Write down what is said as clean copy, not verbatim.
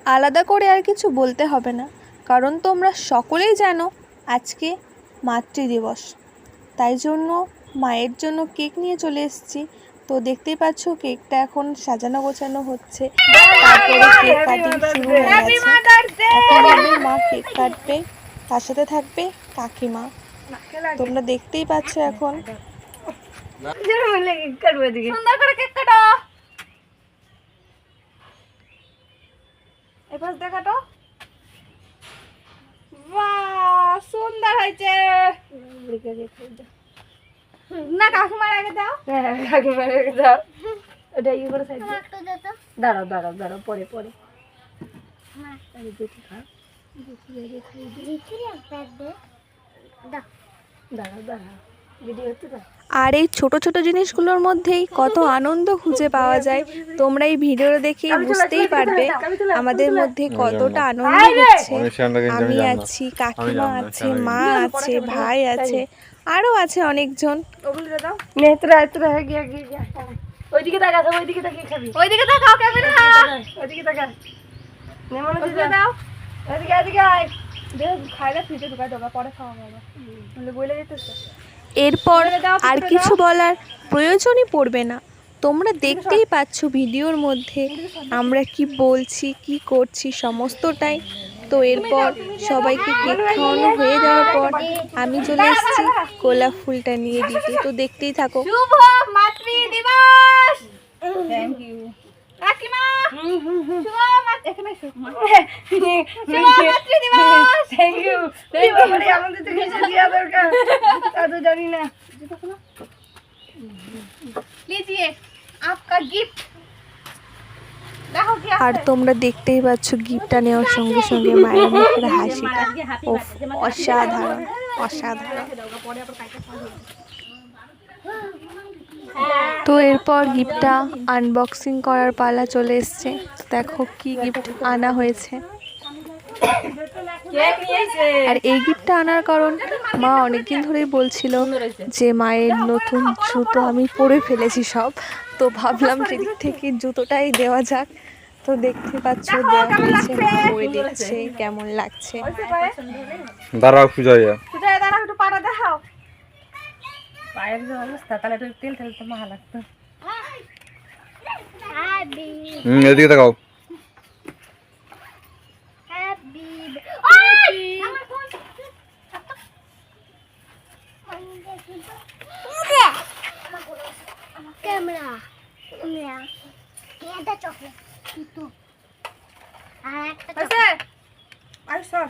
আলাদা করে আর কিছু বলতে হবে না, কারণ তোমরা সকলেই জানো আজকে মাতৃদিবস। তাই জন্য মায়ের জন্য কেক নিয়ে চলে এসেছি। তো দেখতেই পাচ্ছ কেকটা এখন সাজানো গোছানো হচ্ছে, তারপরে কেক কাটিং শুরু হয়ে গেছে। এখন হবে মা কেক কাটবে, তার সাথে থাকবে কাকিমা। তোমরা দেখতেই পাচ্ছ এখন। সুন্দর করে কেক কাটো, এবার দেখাটো। বাহ, সুন্দর হয়েছে। না কাকিমার আগে দাও। হ্যাঁ কাকিমার আগে দাও। ওটা ইয়ে করে সাইড দাঁড়াও দাঁড়াও দাঁড়াও, পরে পরে দাঁড়াও দাঁড়াও, ভিডিও হচ্ছে তো। আর এই ছোট ছোট জিনিসগুলোর মধ্যেই কত আনন্দ খুঁজে পাওয়া যায়। তোমরা এই ভিডিওটা দেখে বুঝতেই পারবে আমাদের মধ্যে কতটা আনন্দ হচ্ছে। আমি আছি, কাকিমা আছে, মা আছে, ভাই আছে, আরো আছে অনেকজন। ওইদিকে তাকা, ওইদিকে তাকিয়ে খাবি। ওইদিকে তাকাও, ক্যামেরা ওইদিকে তাকা। নেমন দিয়ে দাও। এদিকে এদিকে আয়। দেখ খাইলে ফ্রিজে ঢুকাই দাও, পরে খাওয়া হবে। বলে বইলে যেতেছে। এরপর আর কিছু বলার প্রয়োজনই পড়বে না। তোমরা দেখতেই পাচ্ছ ভিডিওর মধ্যে আমরা কি বলছি, কি করছি সমস্তটাই। তো এরপর সবাইকে কেক খাওয়ানো হয়ে যাওয়ার পর আমি চলে এসেছি গোলাপ ফুলটা নিয়ে দিতে। তো দেখতেই থাকো। শুভ মাতৃ দিবস। থ্যাংক ইউ কাকিমা। শুভ মাতৃ, এখানে শুভ মাতৃ দিবস। Thank you. বাবারে আমাদের তো কিছু দেওয়া দরকার, তা তো জানি না। लीजिए आपका गिफ्ट। আর তোমরা দেখতেই পাচ্ছ গিফটটা নেওয়ার সঙ্গে সঙ্গে মায়ের মুখের হাসিটা অসাধারণ অসাধারণ। তো এরপর গিফটটা আনবক্সিং করার পালা চলে এসছে। দেখো কি গিফট আনা হয়েছে। আর এই গিফটটা আনার কারণ মা অনেকদিন ধরেই বলছিল যে মায়ের নতুন জুতো আমি পরে ফেলেছি সব, তো ভাবলাম সেদিক থেকে জুতোটাই দেওয়া যাক। তো দেখতে পাচ্ছ দেওয়া হয়েছে, মা পরে দেখছে কেমন লাগছে। দাঁড়াও পূজাইয়া, পূজাইয়া দাঁড়াও, একটু পাটা দেখাও। পায়ের যে অবস্থা, তাহলে একটু তেল তেল তো মাখা লাগতো। এদিকে তাকাও। ক্যামেরা এটা চকলেট, আর একটা আছে আর সব